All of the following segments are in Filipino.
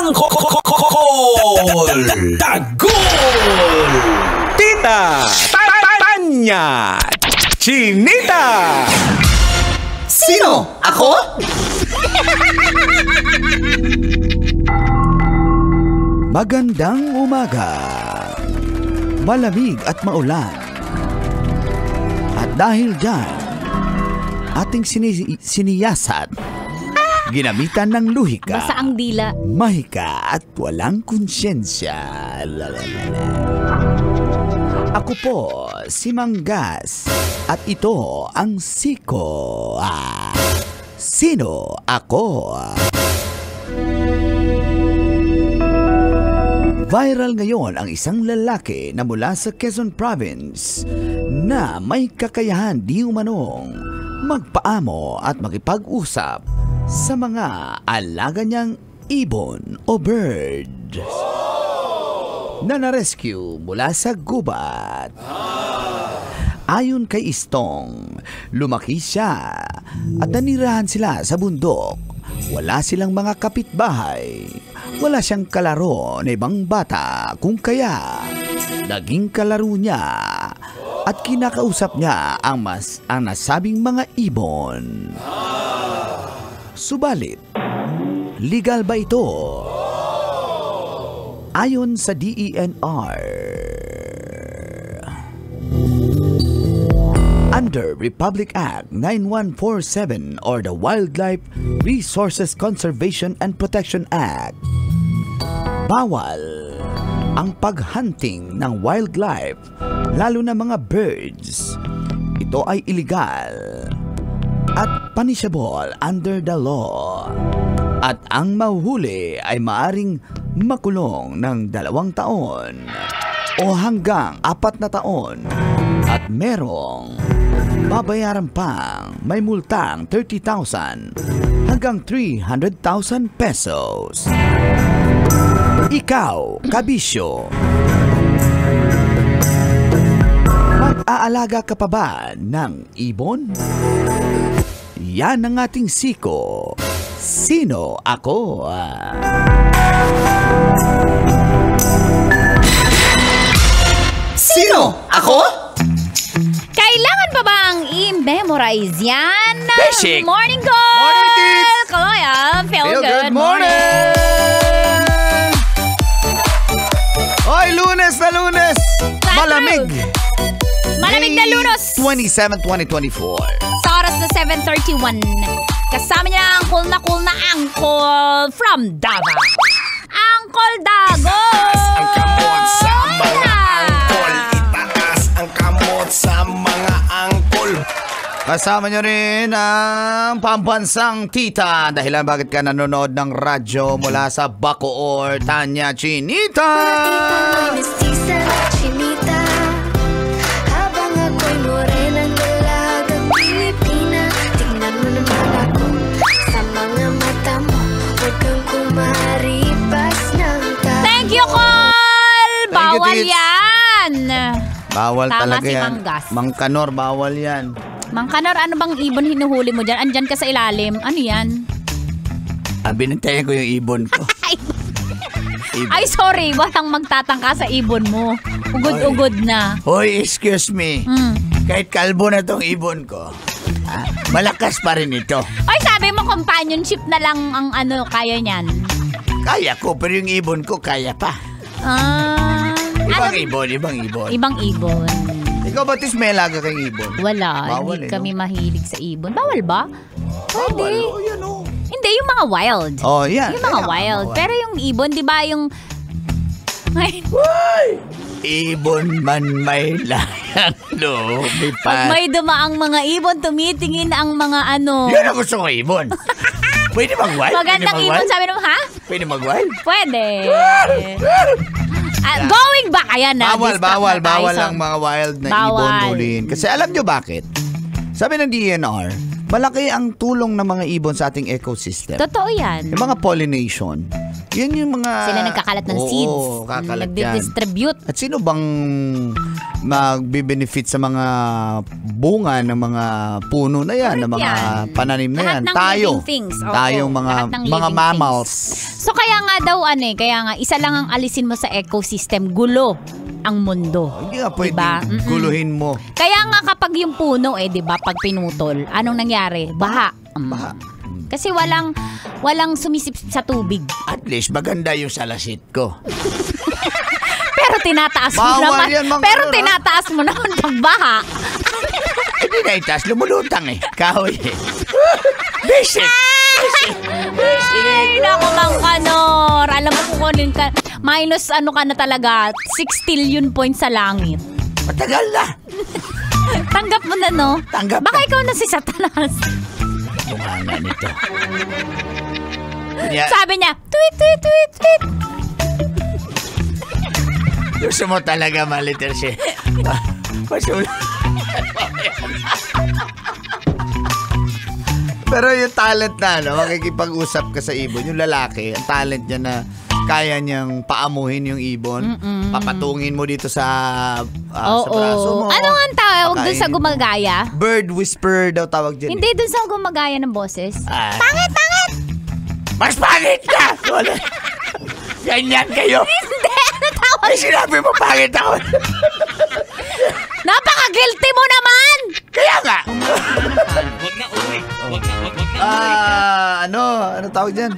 Angkol! Tagol! Tita! Tanya! Chinita! Sino? Ako? Magandang umaga. Malamig at maulan. At dahil dyan, ating siniyasat, ginamitan ng luhika, basa ang dila, mahika at walang konsyensya. Ako po, si Manggas, at ito ang Siko. Sino ako? Viral ngayon ang isang lalaki na mula sa Quezon Province na may kakayahan di umanong magpaamo at makipag-usap sa mga alaga niyang ibon o bird na na-rescue mula sa gubat. Ayon kay Istong, lumaki siya at nanirahan sila sa bundok. Wala silang mga kapitbahay. Wala siyang kalaro na ibang bata, kung kaya naging kalaro niya at kinakausap niya ang nasabing mga ibon. Subalit, legal ba ito? Ayon sa DENR, under Republic Act 9147 or the Wildlife Resources Conservation and Protection Act, bawal ang paghunting ng wildlife, lalo na mga birds. Ito ay illegal at punishable under the law. At ang mahuhuli ay maaring makulong ng 2 taon o hanggang 4 na taon at merong babayaran pang may multang 30,000 hanggang 300,000 pesos. Ikaw, kabisyo, mag-aalaga ka pa ba ng ibon? Yan ang ating Siko. Sino ako? Sino? Ako? Kailangan pa bang i-memorize yan? Basic! Morning call! Morning, kids! Kaloya, feel good. Good morning! Hoy, Lunes na Lunes! Malamig! Malamig na Lunos! 27, 2024. Sa oras na 7:31. Kasama niya ang cool na Angkol from Davao. Angkol Dago! Ang kamot sa mga angkol. Itaas ang kamot sa mga angkol. Kasama nyo rin ang pambansang tita. Dahilan bakit ka nanonood ng radyo mula sa Bacoor, Tanya Chinita. Mestiza na Chinita, habang ako'y morenang dalagang Pilipina. Tingnan mo naman ako sa mga mata mo, huwag kang kumaripas ng tao. Thank you, Col! Bawal Tits. yan! Bawal Tama talaga si yan. Manggas. Mang Kanor, bawal yan. Mang Kanor, ano bang ibon hinuhuli mo dyan? Andyan ka sa ilalim. Ano yan? Binantayan ko yung ibon ko. Ibon. Ay, sorry. Walang magtatangka sa ibon mo. Ugod-ugod na. Hoy, excuse me. Kahit kalbo na tong ibon ko, malakas pa rin ito. Ay, sabi mo companionship na lang ang kaya niyan. Kaya ko, pero yung ibon ko kaya pa. Ibang ibon. Ibang ibon. Ikaw ba, Tis, may alaga kayong ibon? Wala. Bawal, Hindi eh, kami mahilig sa ibon. Bawal ba? Pwede. Bawal, yan o. Hindi, yung mga wild. Oh, yan. Yung mga wild. Pero yung ibon, di ba yung... Ay, Ibon man may layang pag may dumaang mga ibon, tumitingin ang mga Yan ang gusto ko, ibon. Pwede mag-wild? Magandang ibon, sabi naman, ha? Pwede mag-wild? Pwede. Going back, ayan na. Bawal ang mga wild na ibon huliin. Kasi alam nyo bakit? Sabi ng DNR, malaki ang tulong ng mga ibon sa ating ecosystem. Totoo yan. Yung mga pollination, yun yung mga... Sila nagkakalat ng seeds. Oo, kakalat yan. Nagdidistribute. At sino bang magbe-benefit sa mga bunga ng mga puno na yan, ng mga pananim na yan? Lahat ng Tayo. living things. Oo, Tayong lahat ng mga living mammals. So kaya nga daw kaya nga isa lang ang alisin mo sa ecosystem, gulo ang mundo. Hindi nga pwede Diba? guluhin mo. Kaya nga kapag yung puno di ba, pag pinutol, anong nangyari? Baha. Baha. Kasi walang sumisip sa tubig. At least maganda yung salasit ko. Pero tinataas mo Bawal naman. yan, mga Pero ano, tinataas mo naman pag baha. Hindi na itaas, lumulutang Kahoy Basic. Ay, naku Mang Kanor. Alam mo kung ano ka, minus ka na talaga, 6 trillion points sa langit. Matagal na. Tanggap mo na, no? Tanggap Baka na. ikaw na si Satanas. Mukha nga nito. Sabi niya, tweet, tweet, tweet, tweet. Gusto mo talaga maliter siya. Pero yung talent na, makikipag-usap ka sa ibon, yung lalaki, ang talent niya na kaya niyang paamuhin yung ibon, papatungin mo dito sa braso mo. Ano nga ang tawag dun Pakainin sa mo. gumagaya? Bird whisperer daw tawag dyan. Hindi dun sa gumagaya ng boses. Ah. Pangit, pangit! Mas pangit ka! Wala. Ganyan kayo. Hindi, ano tawag? Ay, sinabi mo pangit ako. Napaka-guilty mo naman! Kaya nga. Ano tawag dyan?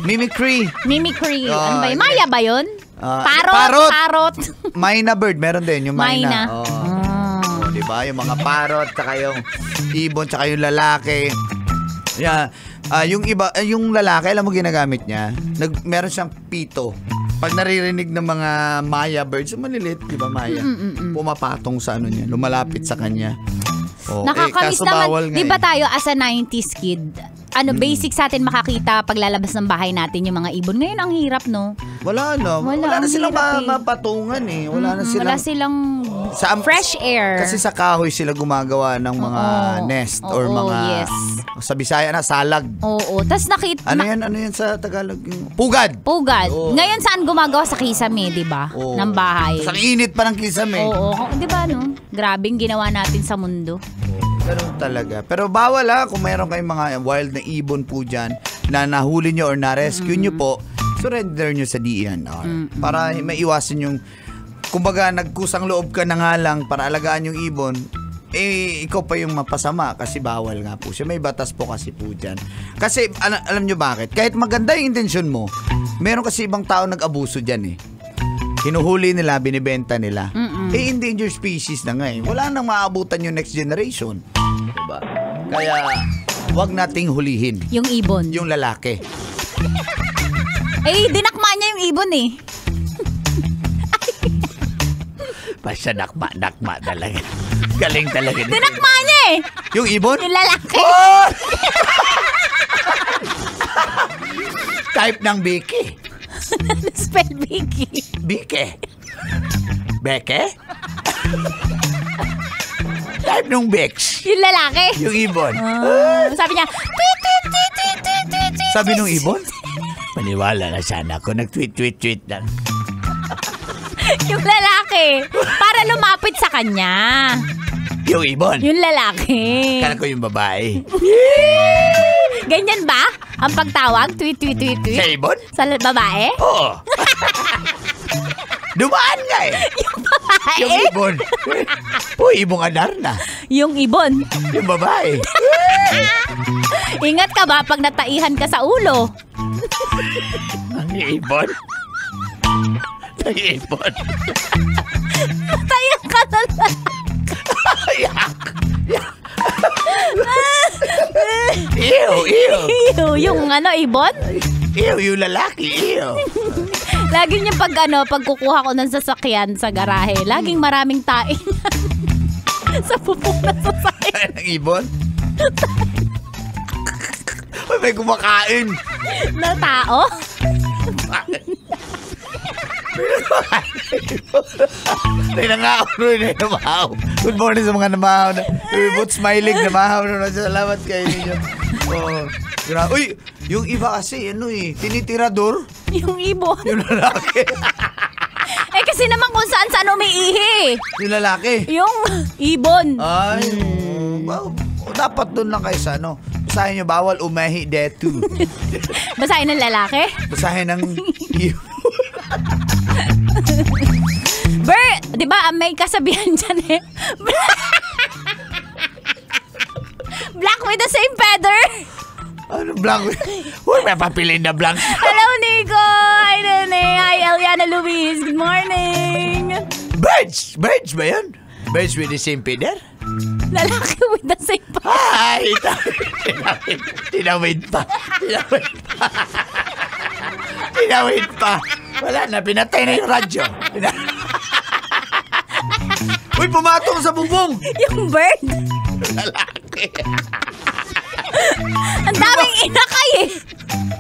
Mimicry. Mimicry. Oh, Ano ba yun? hindi. Maya ba yun? Parot. parot. Parot. Mayna bird, meron din yung Mayna. mayna. Oh, di ba? Yung mga parrot, saka yung ibon, saka yung lalaki. Yeah. Yung iba, yung lalaki, alam mo ginagamit niya? Meron siyang pito. Pag naririnig ng mga Maya birds, yung maliliit, di ba Maya? Pumapatong sa ano niya, lumalapit sa kanya. Oh, Nakakamiss kaso bawal naman. nga Di ba tayo as a 90s kid, basic sa atin makakita paglalabas ng bahay natin yung mga ibon. Ngayon ang hirap, no? Wala na. Wala na ang silang hirap eh. mapatungan eh. Wala na silang... fresh air. Kasi sa kahoy sila gumagawa ng mga nest or Oo, mga... yes. Sa Bisaya na, salag. Oo. Tapos Ano yan sa Tagalog? Pugad. Pugad. Oo. Ngayon saan gumagawa sa kisame, di ba? Oo. Ng bahay. Sa init pa ng kisame. Oo. Di ba, no? Grabing ginawa natin sa mundo. Ganun talaga. Pero bawal kung mayroon kayong mga wild na ibon po dyan na nahuli nyo or na-rescue nyo po, surrender nyo sa DNR. Para maiwasan yung, kumbaga nagkusang loob ka na nga lang para alagaan yung ibon, ikaw pa yung mapasama kasi bawal nga po siya. May batas po kasi po dyan. Kasi alam nyo bakit? Kahit maganda yung intensyon mo, meron kasi ibang tao nag-abuso dyan Hinuhuli nila, binibenta nila. Endangered species na nga Wala nang maabutan yung next generation. Diba? Kaya, wag nating hulihin. Yung ibon. Yung lalaki. Dinakma niya yung ibon Basta nakma talaga. Galing talaga. Dinakma niya Yung ibon? Yung lalaki. Oh! Type ng Biki. Spell Vicky. Bike. Beke? Type ng Bex. Yung lalaki. Yung ibon. Sabi niya, tweet, tweet, tweet, tweet, tweet, tweet, tweet. Sabi nung ibon? Maniwala na sana ako. Nag-tweet lang. Yung lalaki. Para lumapit sa kanya. Yung ibon? Yung lalaki. Kala ko yung babae. Ganyan ba? Ang pagtawag? Tweet, tweet, tweet, tweet. Sa ibon? Sa babae? Oo. Dumaan nga Yung babae? Yung ibon. Ibong adar na. Yung ibon. Yung babae. Ingat ka ba pag nataihan ka sa ulo? Ang ibon. Ang ibon. Nataihan ka na lang. Ew. Yung ibon? Ew, yung lalaki. Ew. Lagi niya pag kukuha ko ng sasakyan sa garahe, laging maraming tae sa pupok na sasakyan. Ang ibon? May kumakain. Na tao? Nangangaw rin namahaw. Good morning sa mga namahaw na. But smiling namahaw na. Salamat kayo ninyo. Oh, uy, yung iba kasi, tinitirador. Yung ibon. Yung lalaki. Kasi naman kung saan umiihi. Yung lalaki. Yung ibon. Ay, dapat doon lang kayo sa basahin nyo, bawal umahi detu. Basahin ng lalaki? Basahin ng ibon. Di ba may kasabihan dyan Black with the same feather. Ano blank? Huwag may papilin na blank. Hello, Nico. Hi, Nene. Hi, Eliana Luis. Good morning. Birds ba yan? Birds with the same feather? Lalaki with the same feather. Ay, tinawid pa. Tinawid pa. Wala na, pinatay na yung radyo. Uy, pumatong sa bubong. Yung bird. Lalaki. Ang daming inakay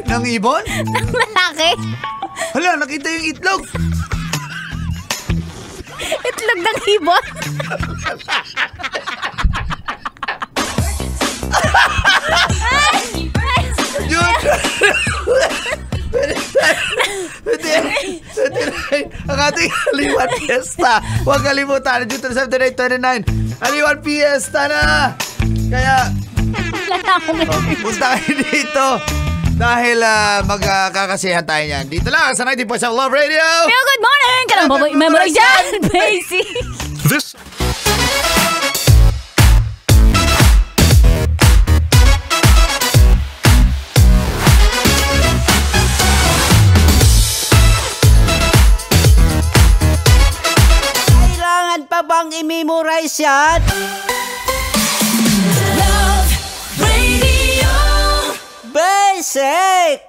Ng ibon? ng lalaki. Hala, nakita yung itlog. Itlog ng ibon. Ang ating Aliwan Fiesta. Huwag kalimutan, June 27, 29. Aliwan Fiesta na. Kaya punta kayo dito dahil magkakasiyahan tayo niyan. Dito lang sa 90.7 Love Radio. Good morning. Kanang baboy memory dyan, Basie. This Kailangan pa bang i-memorize yan? Basic!